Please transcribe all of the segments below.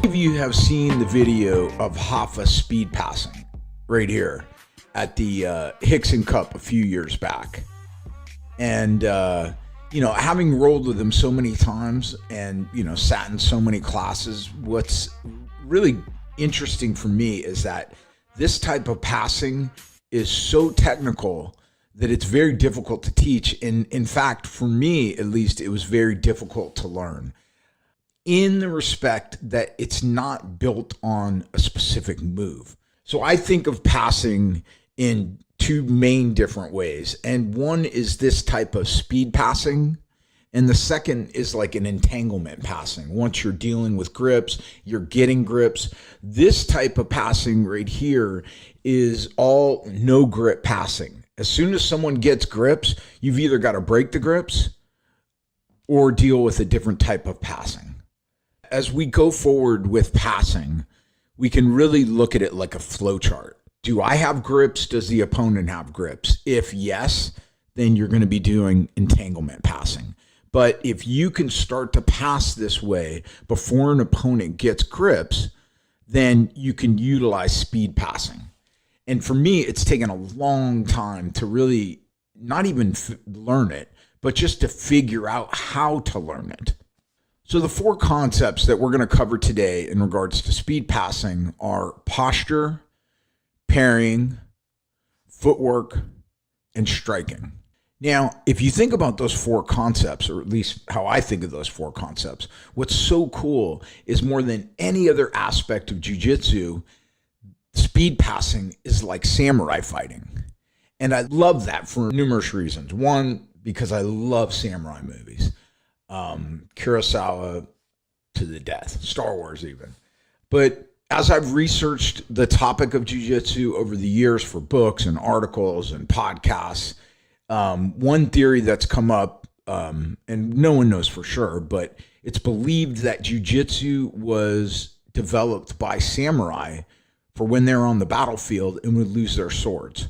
of you have seen the video of Rafa speed passing right here at the Hickson Cup a few years back. And, having rolled with him so many times and, sat in so many classes, what's really interesting for me is that this type of passing is so technical that it's very difficult to teach. And in fact, for me, at least, it was very difficult to learn, in the respect that it's not built on a specific move. So I think of passing in two main different ways. And one is this type of speed passing. And the second is like an entanglement passing. Once you're dealing with grips, you're getting grips. This type of passing right here is all no grip passing. As soon as someone gets grips, you've either got to break the grips or deal with a different type of passing. As we go forward with passing, we can really look at it like a flow chart. Do I have grips? Does the opponent have grips? If yes, then you're going to be doing entanglement passing. But if you can start to pass this way before an opponent gets grips, then you can utilize speed passing. And for me, it's taken a long time to really not even learn it, but just to figure out how to learn it. So the four concepts that we're going to cover today in regards to speed passing are posture, parrying, footwork, and striking. Now, if you think about those four concepts, or at least how I think of those four concepts, what's so cool is more than any other aspect of jiu-jitsu, speed passing is like samurai fighting. And I love that for numerous reasons. One, because I love samurai movies. Kurosawa to the death, Star Wars even. But as I've researched the topic of jiu-jitsu over the years for books and articles and podcasts, one theory that's come up, and no one knows for sure, but it's believed that jiu-jitsu was developed by samurai for when they're on the battlefield and would lose their swords.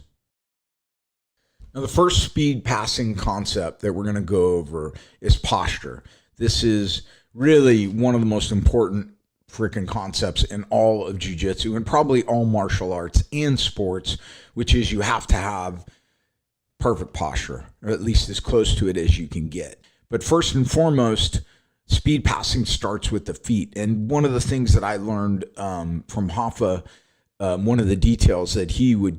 Now, the first speed passing concept that we're going to go over is posture. This is really one of the most important freaking concepts in all of jiu-jitsu and probably all martial arts and sports, which is you have to have perfect posture, or at least as close to it as you can get. But first and foremost, speed passing starts with the feet. And one of the things that I learned from Rafa, one of the details that he was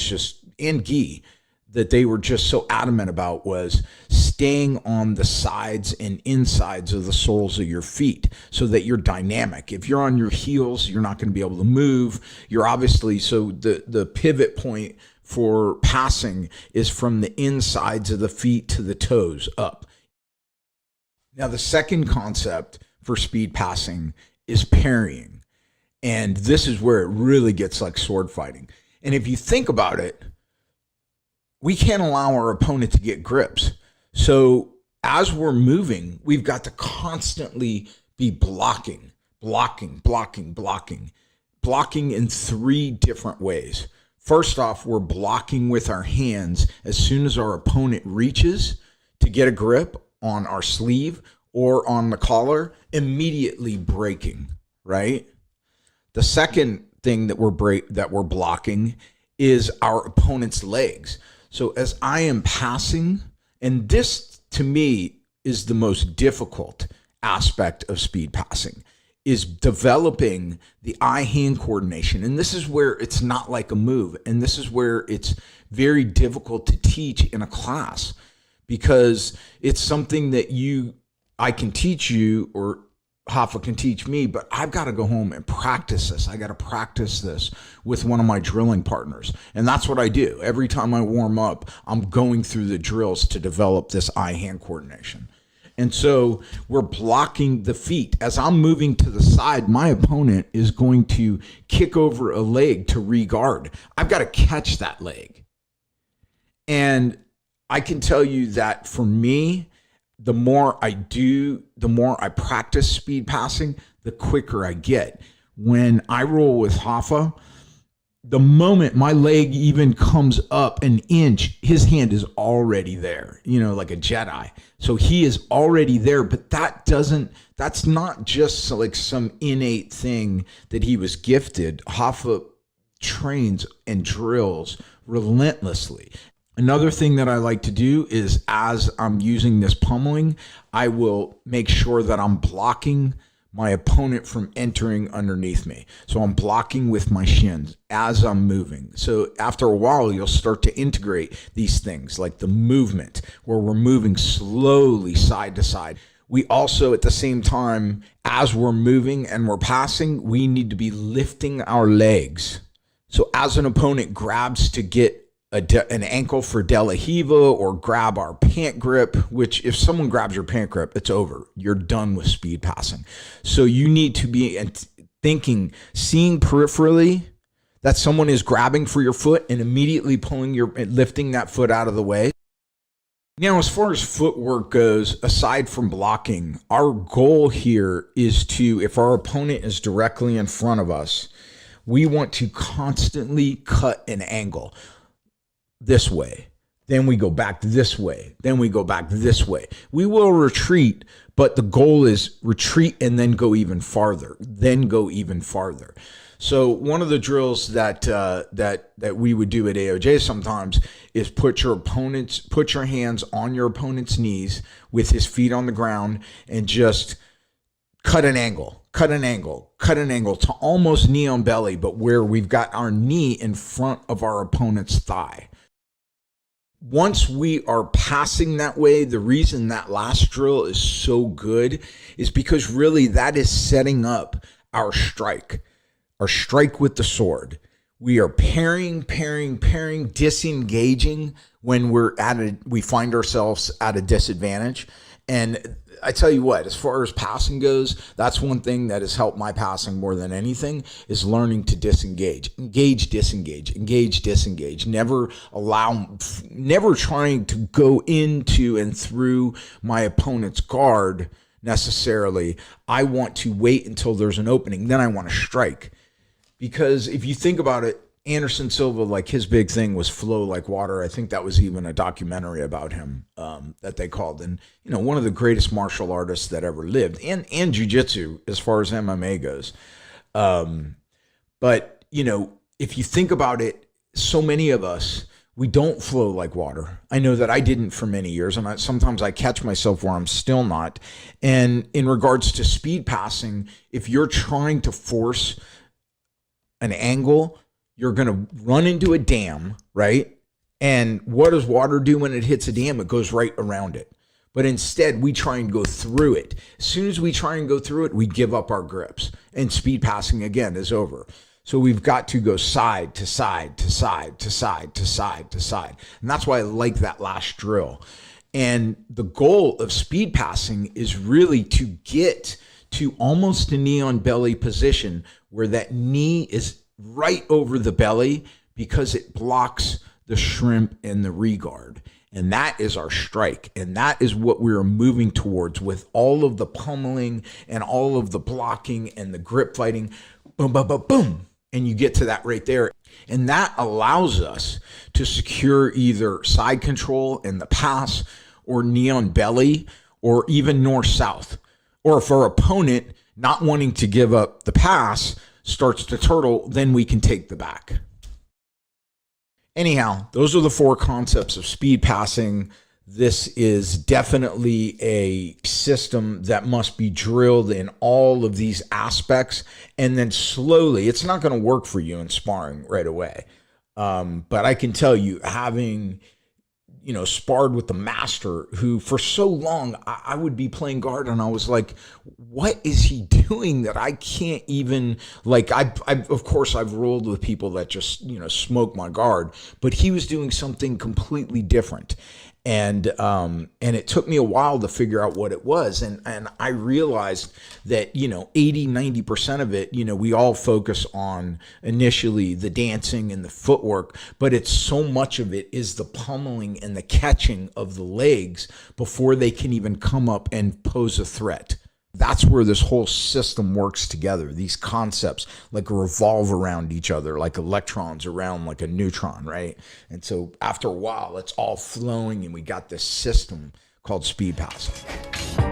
just, and Guy, that they were just so adamant about was staying on the sides and insides of the soles of your feet so that you're dynamic. If you're on your heels, you're not going to be able to move. You're obviously, so the pivot point for passing is from the insides of the feet to the toes up. Now, the second concept for speed passing is parrying. And this is where it really gets like sword fighting. And if you think about it, we can't allow our opponent to get grips. So as we're moving, we've got to constantly be blocking in three different ways. First off, we're blocking with our hands as soon as our opponent reaches to get a grip on our sleeve or on the collar, immediately breaking, right? The second thing that we're blocking is our opponent's legs. So as I am passing, and this to me is the most difficult aspect of speed passing, is developing the eye-hand coordination. And this is where it's not like a move. And this is where it's very difficult to teach in a class, because it's something that I can teach you, or Rafa can teach me, but I've got to go home and practice this. I got to practice this with one of my drilling partners. And that's what I do. Every time I warm up, I'm going through the drills to develop this eye-hand coordination. And so we're blocking the feet. As I'm moving to the side, my opponent is going to kick over a leg to re-guard. I've got to catch that leg. And I can tell you that for me, the more I do, the more I practice speed passing, the quicker I get. When I roll with Rafa, the moment my leg even comes up an inch, his hand is already there, like a Jedi. So he is already there, but that's not just like some innate thing that he was gifted. Hoffa trains and drills relentlessly. Another thing that I like to do is, as I'm using this pummeling, I will make sure that I'm blocking my opponent from entering underneath me. So I'm blocking with my shins as I'm moving. So after a while, you'll start to integrate these things like the movement, where we're moving slowly side to side. We also, at the same time, as we're moving and we're passing, we need to be lifting our legs. So as an opponent grabs to get an ankle for De La Hiva or grab our pant grip, which if someone grabs your pant grip, it's over. You're done with speed passing. So you need to be thinking, seeing peripherally that someone is grabbing for your foot and immediately lifting that foot out of the way. Now, as far as footwork goes, aside from blocking, our goal here is to, if our opponent is directly in front of us, we want to constantly cut an angle. This way, then we go back this way, then we go back this way. We will retreat, but the goal is retreat and then go even farther, then go even farther. So one of the drills that we would do at AOJ sometimes is put your hands on your opponent's knees with his feet on the ground and just cut an angle to almost knee on belly, but where we've got our knee in front of our opponent's thigh. Once we are passing that way, the reason that last drill is so good is because really that is setting up our strike with the sword. We are pairing, disengaging when we find ourselves at a disadvantage. And I tell you what, as far as passing goes, that's one thing that has helped my passing more than anything, is learning to disengage. Engage, disengage. Never trying to go into and through my opponent's guard necessarily. I want to wait until there's an opening, then I want to strike. Because if you think about it, Anderson Silva, like his big thing was flow like water. I think that was even a documentary about him that they called. And, one of the greatest martial artists that ever lived, and jiu-jitsu as far as MMA goes. But, if you think about it, so many of us, we don't flow like water. I know that I didn't for many years, and sometimes I catch myself where I'm still not. And in regards to speed passing, if you're trying to force an angle, you're going to run into a dam, right? And what does water do when it hits a dam? It goes right around it. But instead, we try and go through it. As soon as we try and go through it, we give up our grips. And speed passing, again, is over. So we've got to go side to side to side to side to side to side. And that's why I like that last drill. And the goal of speed passing is really to get to almost a knee on belly position where that knee is right over the belly, because it blocks the shrimp and the regard. And that is our strike. And that is what we're moving towards with all of the pummeling and all of the blocking and the grip fighting. Boom, boom, boom, boom. And you get to that right there. And that allows us to secure either side control in the pass or knee on belly or even north-south. Or if our opponent not wanting to give up the pass starts to turtle, then we can take the back. Anyhow, those are the 4 concepts of speed passing. This is definitely a system that must be drilled in all of these aspects. And then slowly, it's not going to work for you in sparring right away. But I can tell you, having sparred with the master, who for so long I would be playing guard and I was like, what is he doing that I can't even, like, of course I've rolled with people that just, smoke my guard, but he was doing something completely different. And it took me a while to figure out what it was. And I realized that, 80-90% of it, we all focus on initially the dancing and the footwork, but it's so much of it is the pummeling and the catching of the legs before they can even come up and pose a threat. That's where this whole system works together. These concepts like revolve around each other, like electrons around like a neutron, right? And so after a while, it's all flowing and we got this system called speed passing.